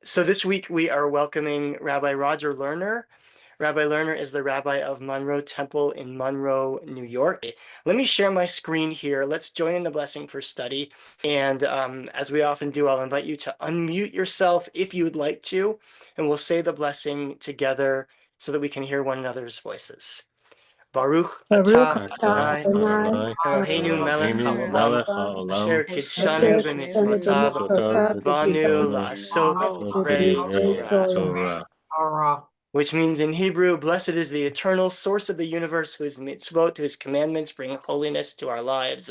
So this week we are welcoming Rabbi Roger Lerner. Rabbi Lerner is the rabbi of Monroe Temple in Monroe, New York. Let me share my screen here. Let's join in the blessing for study. And as we often do, I'll invite you to unmute yourself if you would like to, and we'll say the blessing together so that we can hear one another's voices. Baruch Baruch atah atah Adonai Adonai Eloheinu melech Eloheinu haolam melech haolam asher kidshanu asher kidshanu b'mitzvotav b'mitzvotav v'anu v'tzivanu la'asok b'divrei Torah. Torah. Which means in Hebrew, blessed is the eternal source of the universe, whose mitzvot, whose commandments bring holiness to our lives,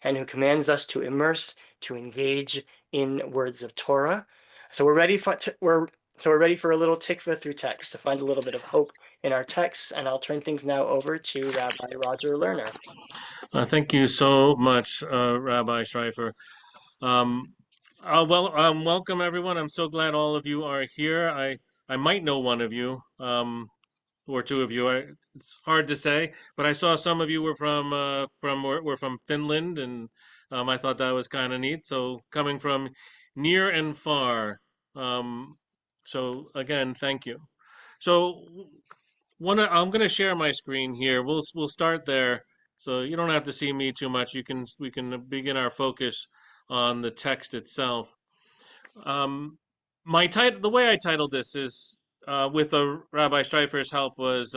and who commands us to immerse, to engage in words of Torah. So we're ready for a little tikva through text to find a little bit of hope in our texts, and I'll turn things now over to Rabbi Roger Lerner. Thank you so much, Rabbi Schreifer. Welcome everyone. I'm so glad all of you are here. I might know one of you, or two of you. It's hard to say, but I saw some of you were from Finland, and I thought that was kind of neat. So coming from near and far. So again, thank you. So I'm going to share my screen here. We'll start there. So you don't have to see me too much. We can begin our focus on the text itself. The way I titled this is with Rabbi Streifer's help was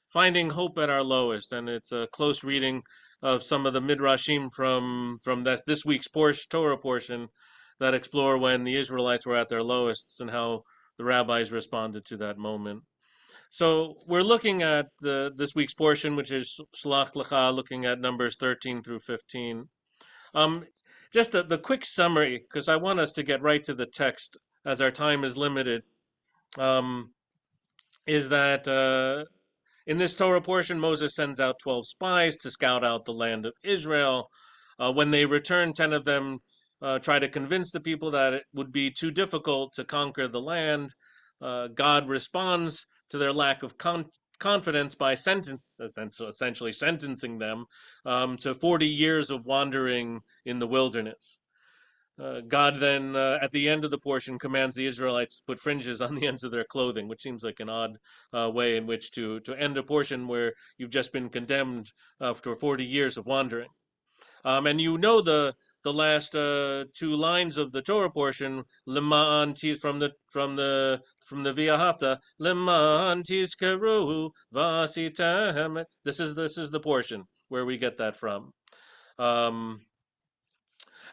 finding hope at our lowest, and it's a close reading of some of the midrashim from this week's Torah portion that explore when the Israelites were at their lowest and how the rabbis responded to that moment. So we're looking at this week's portion, which is Shlach Lecha, looking at numbers 13 through 15. Just the quick summary, because I want us to get right to the text as our time is limited, is that in this Torah portion, Moses sends out 12 spies to scout out the land of Israel. When they return, 10 of them try to convince the people that it would be too difficult to conquer the land. God responds to their lack of confidence by essentially sentencing them to 40 years of wandering in the wilderness. God then, at the end of the portion, commands the Israelites to put fringes on the ends of their clothing, which seems like an odd way in which to end a portion where you've just been condemned for 40 years of wandering. And you know the last two lines of the Torah portion, Lema'an tis from the Via Hafta, Lema'an tizkeru v'asitem. This is the portion where we get that from.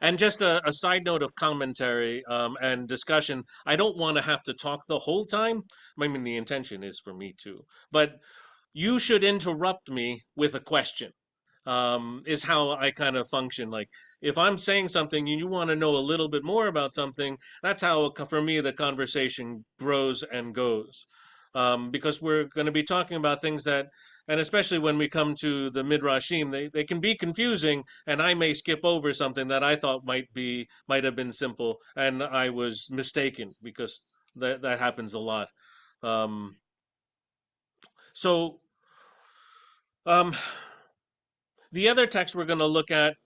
And just a side note of commentary and discussion, I don't want to have to talk the whole time. I mean, the intention is for me to, but you should interrupt me with a question. Is how I kind of function. Like if I'm saying something and you want to know a little bit more about something, that's how, for me, the conversation grows and goes. Because we're going to be talking about things that, and especially when we come to the midrashim, they can be confusing, and I may skip over something that I thought might have been simple, and I was mistaken because that happens a lot. So. The other text we're going to look at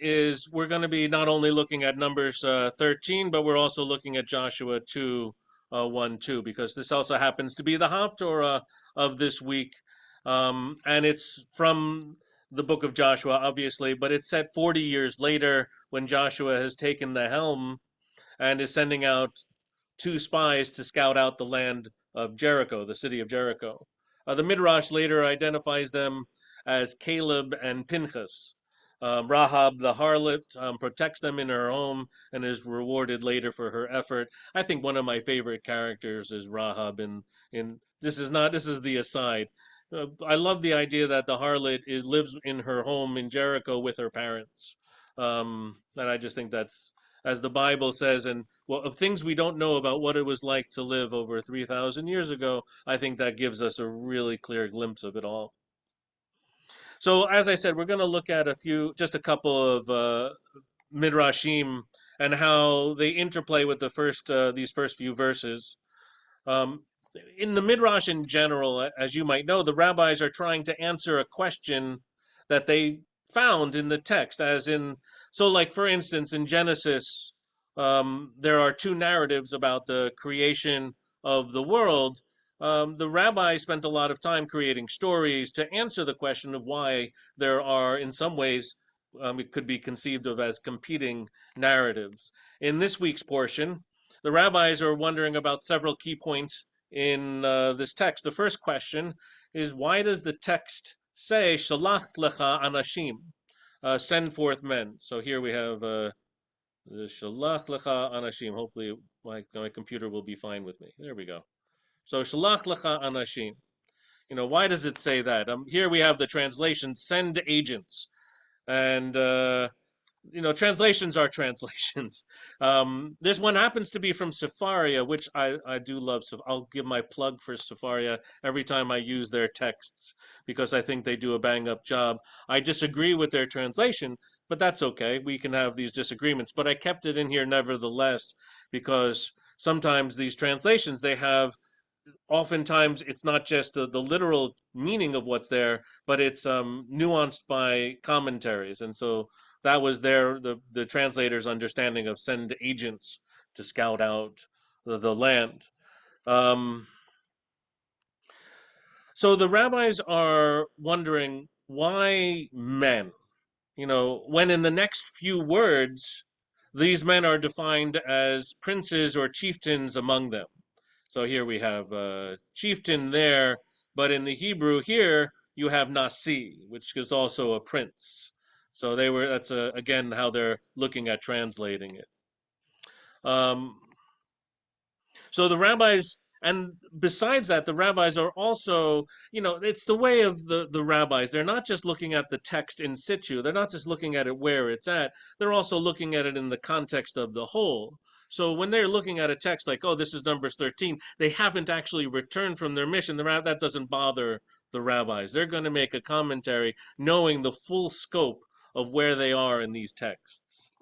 is we're going to be not only looking at Numbers 13, but we're also looking at Joshua 2, 1, 2, because this also happens to be the Haftorah of this week. And it's from the book of Joshua, obviously, but it's set 40 years later when Joshua has taken the helm and is sending out 2 spies to scout out the land of Jericho, the city of Jericho. The Midrash later identifies them as Caleb and Pinchas. Rahab the harlot protects them in her home and is rewarded later for her effort. I think one of my favorite characters is Rahab. This is the aside. I love the idea that the harlot lives in her home in Jericho with her parents, and I just think that's, as the Bible says, and well, of things we don't know about what it was like to live over 3,000 years ago, I think that gives us a really clear glimpse of it all. So, as I said, we're going to look at just a couple of midrashim and how they interplay with these first few verses. In the midrash in general, as you might know, the rabbis are trying to answer a question that they found in the text, like for instance in Genesis there are two narratives about the creation of the world. The rabbis spent a lot of time creating stories to answer the question of why there are, in some ways, it could be conceived of as competing narratives. In this week's portion, the rabbis are wondering about several key points in this text. The first question is, why does the text say "Shalach lecha anashim"? Send forth men. So here we have Shalach lecha anashim. Hopefully, my computer will be fine with me. There we go. So Shalach lecha anashim. Why does it say that? Here we have the translation: send agents, and translations are translations. This one happens to be from Sepharia, which I do love. So I'll give my plug for Sepharia every time I use their texts because I think they do a bang up job. I disagree with their translation, but that's okay. We can have these disagreements. But I kept it in here nevertheless because sometimes these translations they have oftentimes it's not just the literal meaning of what's there, but it's nuanced by commentaries. And so that was the translator's understanding of send agents to scout out the land. Um, so the rabbis are wondering why men, when in the next few words, these men are defined as princes or chieftains among them. So here we have chieftain there, but in the Hebrew here you have nasi, which is also a prince. So that's again how they're looking at translating it. Um, so the rabbis, and besides that, the rabbis are also, it's the way of the rabbis. They're not just looking at the text in situ, they're not just looking at it where it's at, they're also looking at it in the context of the whole. So when they're looking at a text like, oh, this is Numbers 13, they haven't actually returned from their mission. That doesn't bother the rabbis. They're going to make a commentary knowing the full scope of where they are in these texts.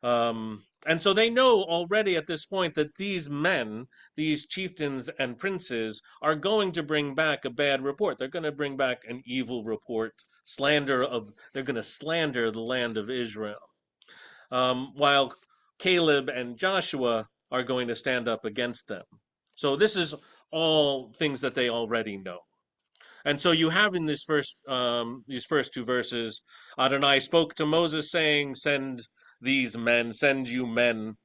And so they know already at this point that these men, these chieftains and princes, are going to bring back a bad report. They're going to bring back an evil report, they're going to slander the land of Israel. While Caleb and Joshua are going to stand up against them. So this is all things that they already know. And so you have in these first two verses, Adonai spoke to Moses saying, send you men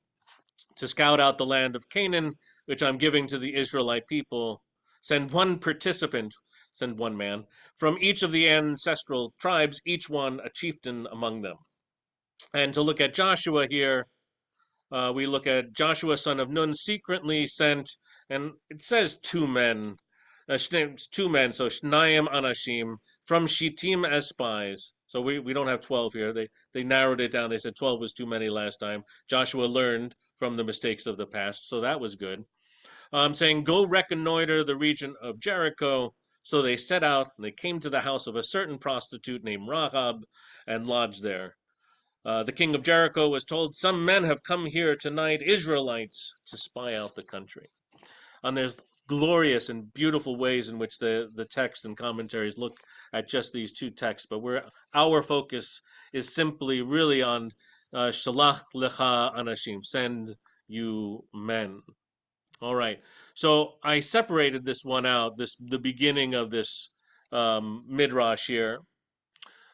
to scout out the land of Canaan, which I'm giving to the Israelite people. Send one participant, send one man, from each of the ancestral tribes, each one a chieftain among them. And to look at Joshua here, we look at Joshua, son of Nun, secretly sent, and it says two men, two men, so Shnayim Anashim, from Shittim as spies. So we don't have 12 here. They narrowed it down. They said 12 was too many last time. Joshua learned from the mistakes of the past, so that was good. Saying, go reconnoiter the region of Jericho. So they set out, and they came to the house of a certain prostitute named Rahab and lodged there. The king of Jericho was told, some men have come here tonight, Israelites, to spy out the country. And there's glorious and beautiful ways in which the text and commentaries look at just these two texts, but our focus is simply really on Shalach lecha anashim, send you men. All right. So I separated this one out, the beginning of this midrash here,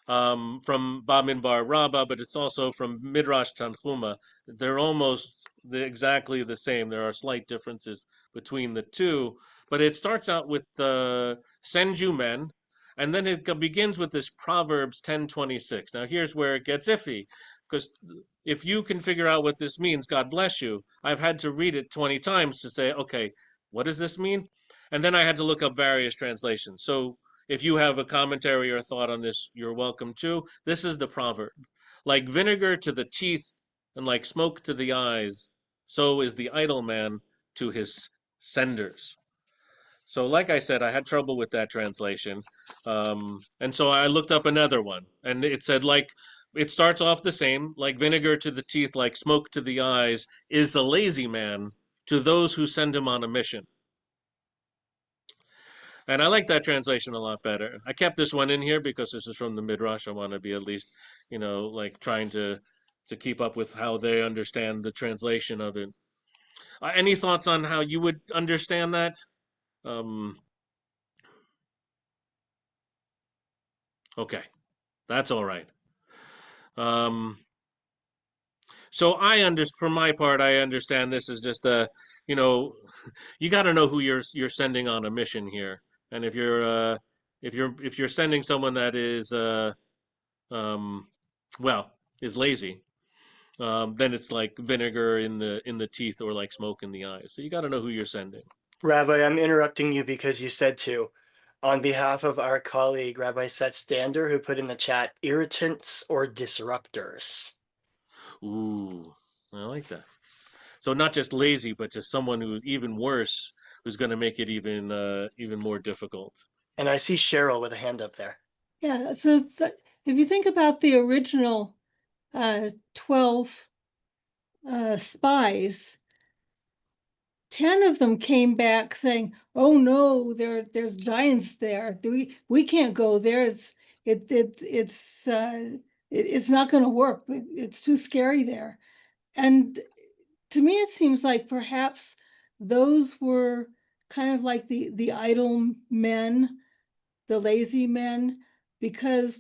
from Bamidbar Rabbah, but it's also from Midrash Tanchuma. They're almost exactly the same. There are slight differences between the two, but it starts out with the send you men, and then it begins with this Proverbs 10:26. Now here's where it gets iffy, because if you can figure out what this means, God bless you. I've had to read it 20 times to say, okay, what does this mean? And then I had to look up various translations. So if you have a commentary or thought on this, you're welcome to. This is the proverb. Like vinegar to the teeth and like smoke to the eyes, so is the idle man to his senders. So, like I said, I had trouble with that translation. And so I looked up another one, and it said, it starts off the same, like vinegar to the teeth, like smoke to the eyes, is a lazy man to those who send him on a mission. And I like that translation a lot better. I kept this one in here because this is from the Midrash. I want to be at least, like trying to keep up with how they understand the translation of it. Any thoughts on how you would understand that? Um, okay, that's all right. Um, so for my part, I understand this is just you know, you got to know who you're sending on a mission here, and if you're sending someone that is um, well, is lazy, then it's like vinegar in the teeth or like smoke in the eyes. So you got to know who you're sending. Rabbi, I'm interrupting you because you said to. On behalf of our colleague, Rabbi Seth Stander, who put in the chat, irritants or disruptors. Ooh, I like that. So not just lazy, but just someone who's even worse, who's going to make it even more difficult. And I see Cheryl with a hand up there. Yeah, so if you think about the original 12 spies, 10 of them came back saying, "Oh no, there's giants there. We can't go there. It's not going to work. It's too scary there." And to me, it seems like perhaps those were kind of like the idle men, the lazy men, because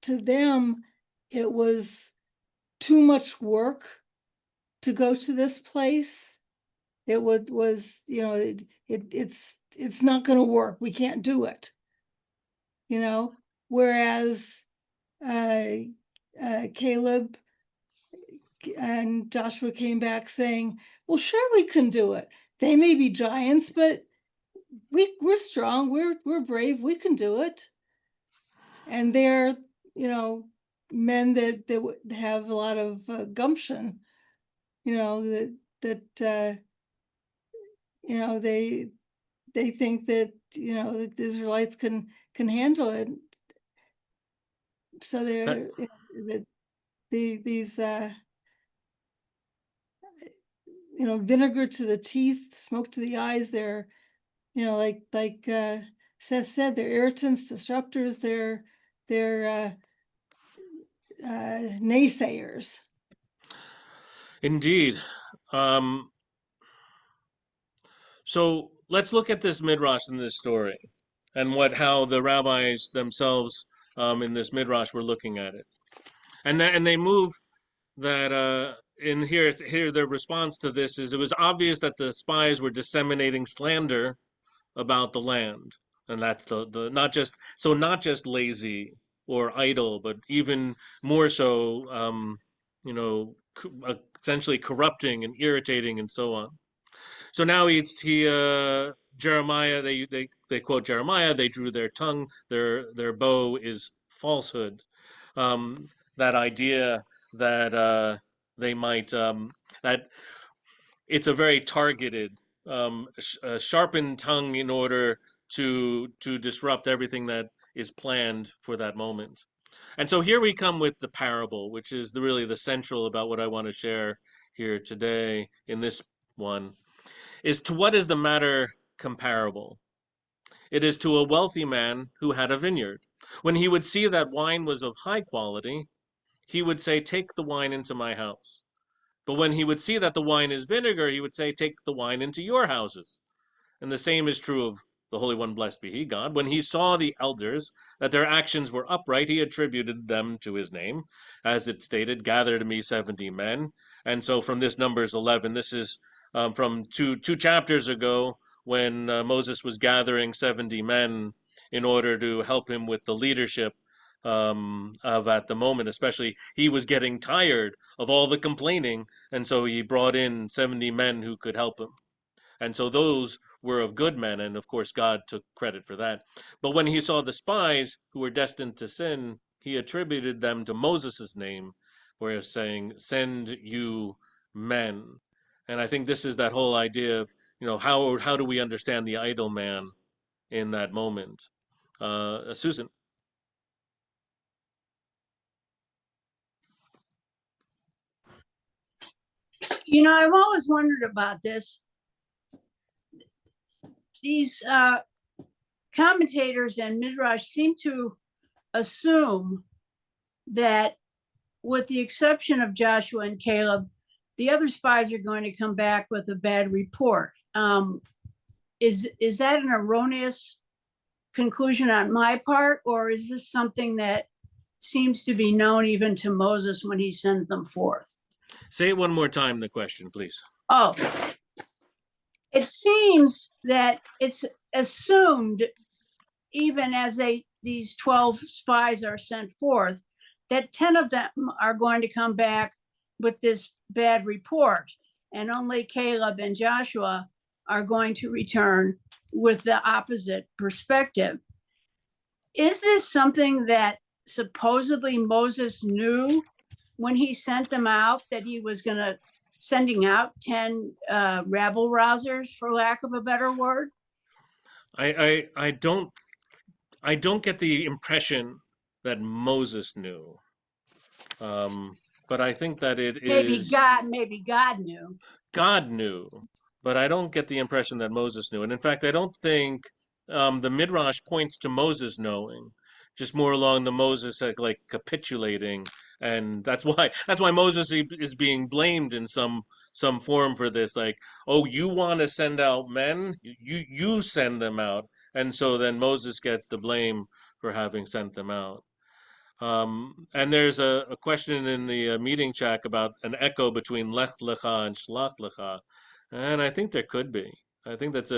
to them it was too much work to go to this place. It was it's not going to work. We can't do it. Whereas uh, Caleb and Joshua came back saying, "Well, sure, we can do it. They may be giants, but we're strong. We're brave. We can do it." And they're men that have a lot of gumption. That they think that that the Israelites can handle it. So That, they're these vinegar to the teeth, smoke to the eyes. They're like Seth said, they're irritants, disruptors. They're naysayers. indeed. Um, so let's look at this midrash in this story, and how the rabbis themselves in this midrash were looking at it, and they move that in here their response to this is it was obvious that the spies were disseminating slander about the land, and that's the not just lazy or idle, but even more so, you know, essentially corrupting and irritating and so on. So now Jeremiah. They quote Jeremiah. They drew their tongue. Their bow is falsehood. That idea that they might that it's a very targeted, sharpened tongue in order to disrupt everything that is planned for that moment. And so here we come with the parable, which is really the central about what I want to share here today in this one, is to what is the matter comparable? It is to a wealthy man who had a vineyard. When he would see that wine was of high quality, he would say, "Take the wine into my house." But when he would see that the wine is vinegar, he would say, "Take the wine into your houses." And the same is true of the Holy One, blessed be he, God. When he saw the elders, that their actions were upright, he attributed them to his name. As it stated, "Gather to me 70 men." And so from this Numbers 11, this is from two chapters ago when Moses was gathering 70 men in order to help him with the leadership of at the moment. Especially, he was getting tired of all the complaining, and so he brought in 70 men who could help him. And so those were of good men, and of course God took credit for that. But when he saw the spies who were destined to sin, he attributed them to Moses' name, where saying, "Send you men." And I think this is that whole idea of, how do we understand the idle man in that moment? Susan. I've always wondered about this. These commentators and Midrash seem to assume that with the exception of Joshua and Caleb, the other spies are going to come back with a bad report. Is that an erroneous conclusion on my part, or is this something that seems to be known even to Moses when he sends them forth? Say it one more time, the question, please. Oh, it seems that it's assumed, even as these 12 spies are sent forth, that 10 of them are going to come back with this bad report, and only Caleb and Joshua are going to return with the opposite perspective. Is this something that supposedly Moses knew when he sent them out, that he was going to sending out 10 rabble rousers, for lack of a better word? I don't get the impression that Moses knew. But I think that it is Maybe God knew. God knew, but I don't get the impression that Moses knew. And in fact, I don't think the Midrash points to Moses knowing, just more along the Moses like capitulating, and that's why Moses is being blamed in some form for this. Like, oh, you want to send out men, you send them out, and so then Moses gets the blame for having sent them out. And there's a question in the meeting chat about an echo between Lech Lecha and Shlach Lecha, and I think there could be. I think it's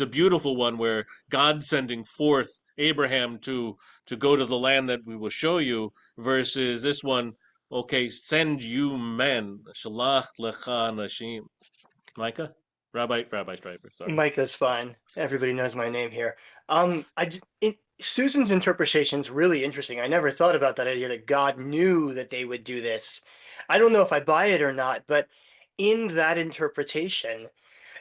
a beautiful one where God sending forth Abraham to go to the land that we will show you, versus this one. Okay, send you men, Shlach Lecha Nashim. Micah, Rabbi Stryper. Sorry. Micah's fine. Everybody knows my name here. Susan's interpretation is really interesting. I never thought about that idea that God knew that they would do this. I don't know if I buy it or not, but in that interpretation,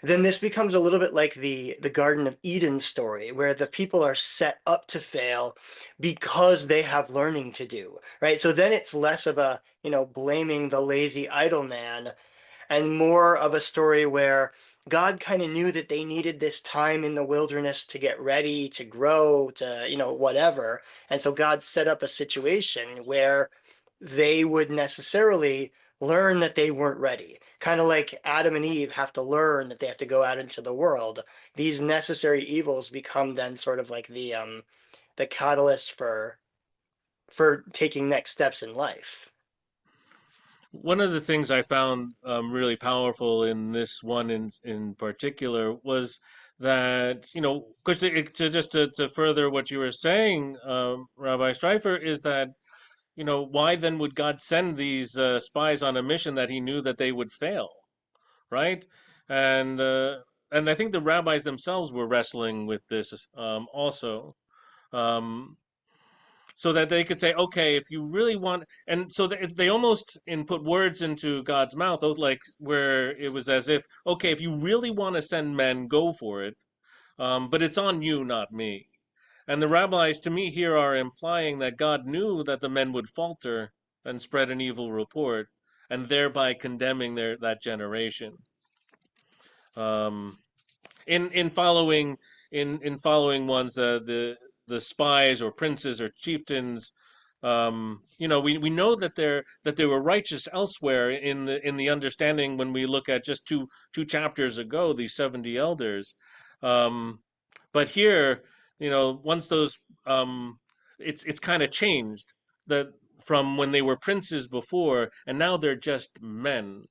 then this becomes a little bit like the Garden of Eden story, where the people are set up to fail because they have learning to do, right? So then it's less of a, blaming the lazy idle man, and more of a story where God kind of knew that they needed this time in the wilderness to get ready, to grow, to, whatever. And so God set up a situation where they would necessarily learn that they weren't ready. Kind of like Adam and Eve have to learn that they have to go out into the world. These necessary evils become then sort of like the catalyst for taking next steps in life. One of the things I found really powerful in this one in particular was that, because to further what you were saying, Rabbi Stryfer, is that, why then would God send these spies on a mission that he knew that they would fail, right? And and I think the rabbis themselves were wrestling with this also. Um, so that they could say, okay, if you really want, and so they almost put words into God's mouth, like where it was as if, okay, if you really want to send men, go for it, but it's on you, not me. And the rabbis, to me, here are implying that God knew that the men would falter and spread an evil report, and thereby condemning that generation. Um, in following in following ones, the spies or princes or chieftains, we know that they were righteous elsewhere in the understanding when we look at just two chapters ago, these 70 elders. But here, once those it's kind of changed, that from when they were princes before, and now they're just men.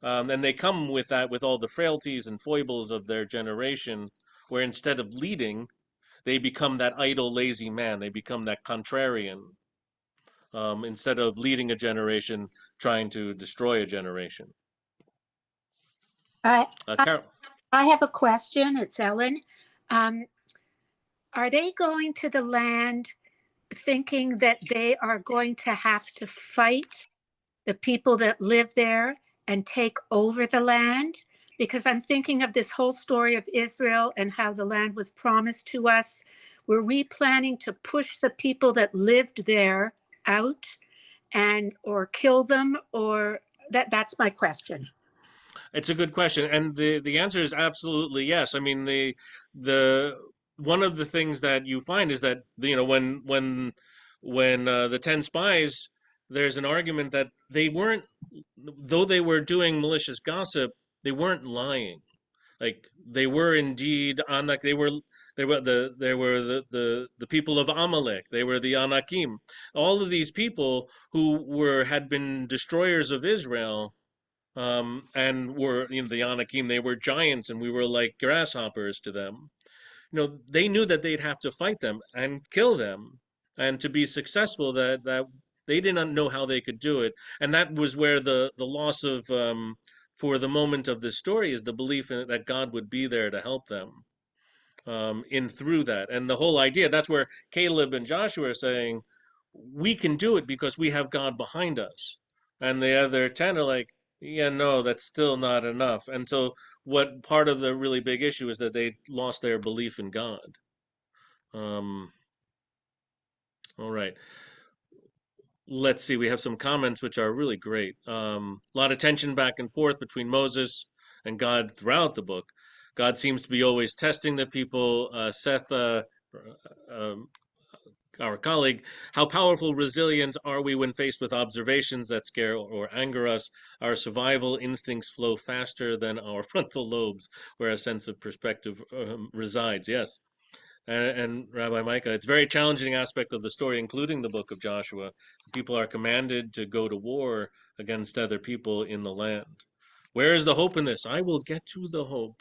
And they come with that, with all the frailties and foibles of their generation, where instead of leading, they become that idle, lazy man. They become that contrarian, instead of leading a generation, trying to destroy a generation. I, Carol. I have a question. It's Ellen. Are they going to the land thinking that they are going to have to fight the people that live there and take over the land? Because I'm thinking of this whole story of Israel and how the land was promised to us. Were we planning to push the people that lived there out or kill them? Or that's my question. It's a good question, and the answer is absolutely yes. I mean, the one of the things that you find is that, when when the 10 spies, there's an argument that they weren't, though they were doing malicious gossip, they weren't lying. Like they were indeed Anak. They were the people of Amalek. They were the Anakim. All of these people who had been destroyers of Israel, and were, the Anakim. They were giants, and we were like grasshoppers to them. They knew that they'd have to fight them and kill them, and to be successful, that they didn't know how they could do it. And that was where the loss of, for the moment of this story, is the belief that God would be there to help them, in through that. And the whole idea, that's where Caleb and Joshua are saying, we can do it because we have God behind us. And the other 10 are like, yeah, no, that's still not enough. And so what part of the really big issue is that they lost their belief in God. All right. Let's see. We have some comments which are really great. A lot of tension back and forth between Moses and God throughout the book. God seems to be always testing the people. Seth, um, our colleague, how powerful, resilient are we when faced with observations that scare or anger us? Our survival instincts flow faster than our frontal lobes, where a sense of perspective resides. Yes. And Rabbi Micah, it's a very challenging aspect of the story, including the book of Joshua. People are commanded to go to war against other people in the land. Where is the hope in this? I will get to the hope.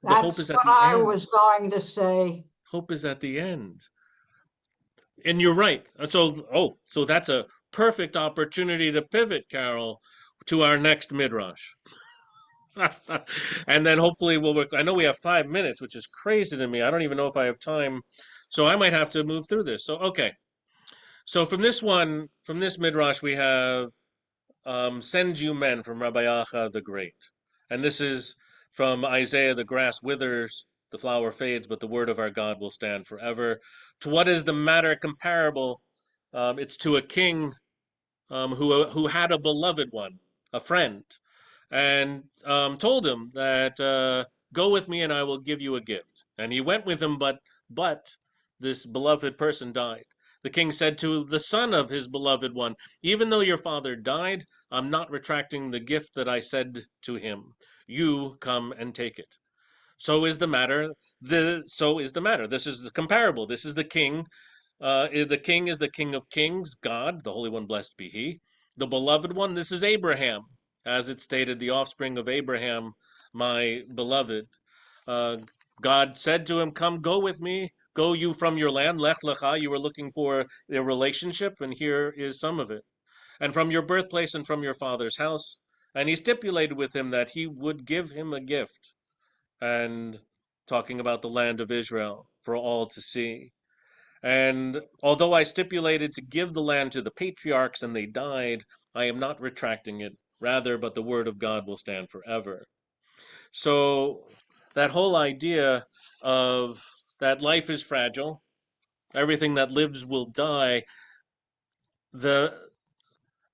The hope That's is at what the I end. was going to say. Hope is at the end. And you're right. So that's a perfect opportunity to pivot, Carol, to our next Midrash. And then hopefully we'll work. I know we have 5 minutes, which is crazy to me. I don't even know if I have time. So I might have to move through this. So, okay. So from this Midrash, we have, send you men, from Rabbi Acha the Great. And this is from Isaiah: the grass withers, the flower fades, but the word of our God will stand forever. To what is the matter comparable? It's to a king, who had a beloved one, a friend, and told him that, go with me and I will give you a gift. And he went with him, but this beloved person died. The king said to the son of his beloved one, even though your father died, I'm not retracting the gift that I said to him. You come and take it. So is the matter. So is the matter. This is the comparable. This is the king. The king is the King of Kings, God, the Holy One, blessed be He. The beloved one, this is Abraham, as it stated, the offspring of Abraham, my beloved. Uh, God said to him, come, go with me. Go you from your land, Lech Lecha. You were looking for a relationship, and here is some of it. And from your birthplace and from your father's house. And he stipulated with him that he would give him a gift. And talking about the land of Israel for all to see. And although I stipulated to give the land to the patriarchs and they died, I am not retracting it. Rather, but the word of God will stand forever. So that whole idea of that life is fragile, everything that lives will die, the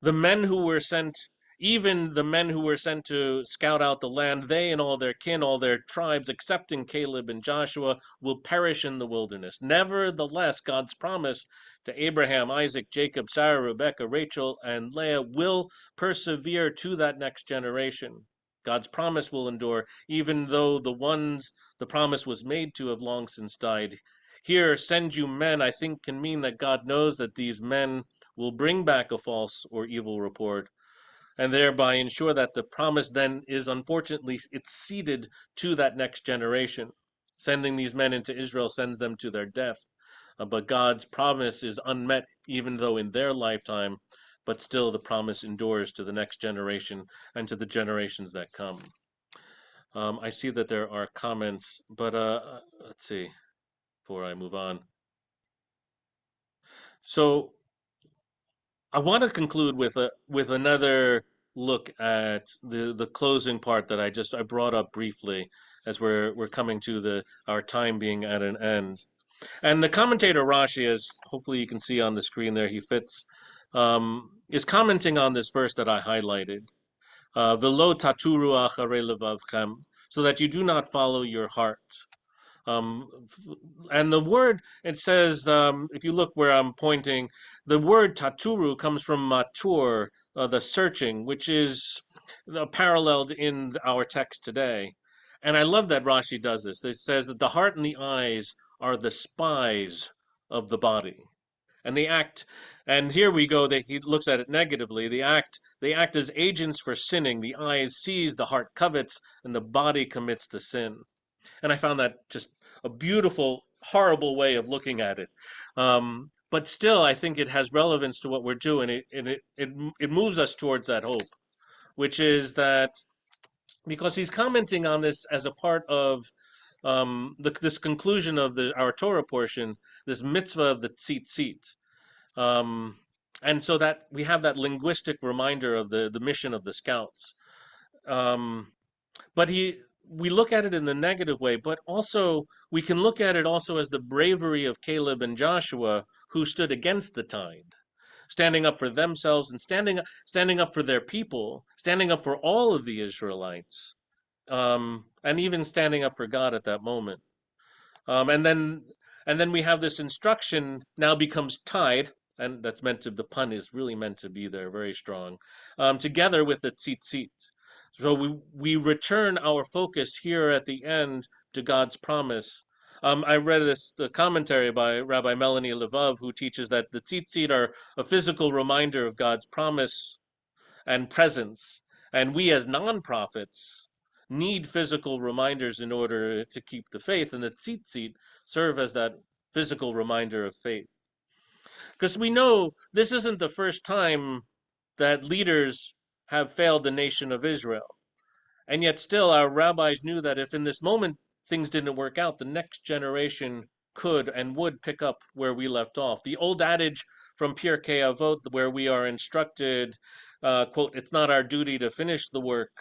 the men who were sent, even the men who were sent to scout out the land, they and all their kin, all their tribes, excepting Caleb and Joshua, will perish in the wilderness. Nevertheless, God's promise to Abraham, Isaac, Jacob, Sarah, Rebekah, Rachel, and Leah will persevere to that next generation. God's promise will endure, even though the ones the promise was made to have long since died. Here, send you men, I think, can mean that God knows that these men will bring back a false or evil report, and thereby ensure that the promise then is, unfortunately, it's ceded to that next generation. Sending these men into Israel sends them to their death, but God's promise is unmet, even though in their lifetime, but still the promise endures to the next generation and to the generations that come. I see that there are comments, but let's see, before I move on. So I want to conclude with another look at the closing part that I brought up briefly as we're coming to our time being at an end. And the commentator Rashi, as hopefully you can see on the screen there, he fits, is commenting on this verse that I highlighted. Velo taturu acharei levavchem, so that you do not follow your heart. And the word, it says, if you look where I'm pointing, the word taturu comes from matur, the searching, which is paralleled in our text today. And I love that Rashi does this. It says that the heart and the eyes are the spies of the body. And the act, and here we go, that he looks at it negatively. They act as agents for sinning. The eyes sees, the heart covets, and the body commits the sin. And I found that just a beautiful, horrible way of looking at it. But still, I think it has relevance to what we're doing. It moves us towards that hope, which is that because he's commenting on this as a part of this conclusion of our Torah portion, this mitzvah of the tzitzit. Um, and so that we have that linguistic reminder of the mission of the scouts. But we look at it in the negative way, but also we can look at it also as the bravery of Caleb and Joshua, who stood against the tide, standing up for themselves and standing up for their people, standing up for all of the Israelites, and even standing up for God at that moment. And then we have this instruction now becomes tied, and that's meant to, the pun is really meant to be there, very strong, together with the tzitzit. So we return our focus here at the end to God's promise. I read the commentary by Rabbi Melanie Levov, who teaches that the tzitzit are a physical reminder of God's promise and presence, and we as non-prophets need physical reminders in order to keep the faith, and the tzitzit serve as that physical reminder of faith. Because we know this isn't the first time that leaders have failed the nation of Israel. And yet still our rabbis knew that if in this moment things didn't work out, the next generation could and would pick up where we left off. The old adage from Pirkei Avot, where we are instructed, quote, it's not our duty to finish the work,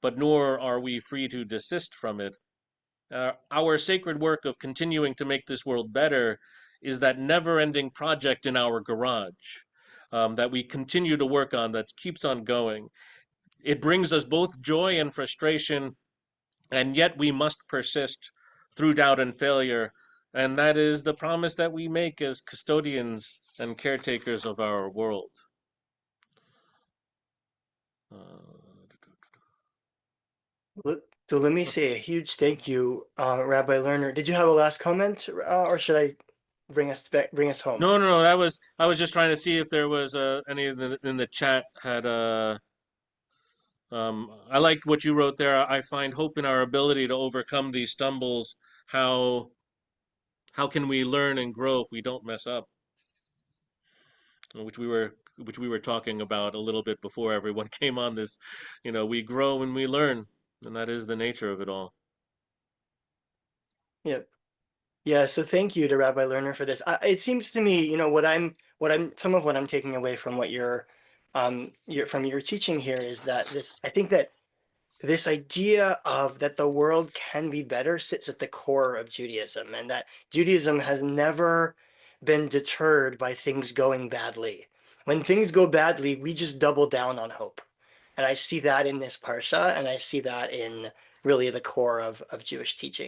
but nor are we free to desist from it. Our sacred work of continuing to make this world better is that never-ending project in our garage that we continue to work on, that keeps on going. It brings us both joy and frustration, and yet we must persist through doubt and failure. And that is the promise that we make as custodians and caretakers of our world. So let me say a huge thank you, Rabbi Lerner. Did you have a last comment, or should I bring us home? No. I was just trying to see if there was any in the chat had I like what you wrote there. I find hope in our ability to overcome these stumbles. How can we learn and grow if we don't mess up? Which we were talking about a little bit before everyone came on this. We grow and we learn, and that is the nature of it all. Yep. Yeah, so thank you to Rabbi Lerner for this. It seems to me, some of what I'm taking away from what from your teaching here is that I think that this idea of that the world can be better sits at the core of Judaism, and that Judaism has never been deterred by things going badly. When things go badly, we just double down on hope. And I see that in this parsha, and I see that in really the core of Jewish teaching.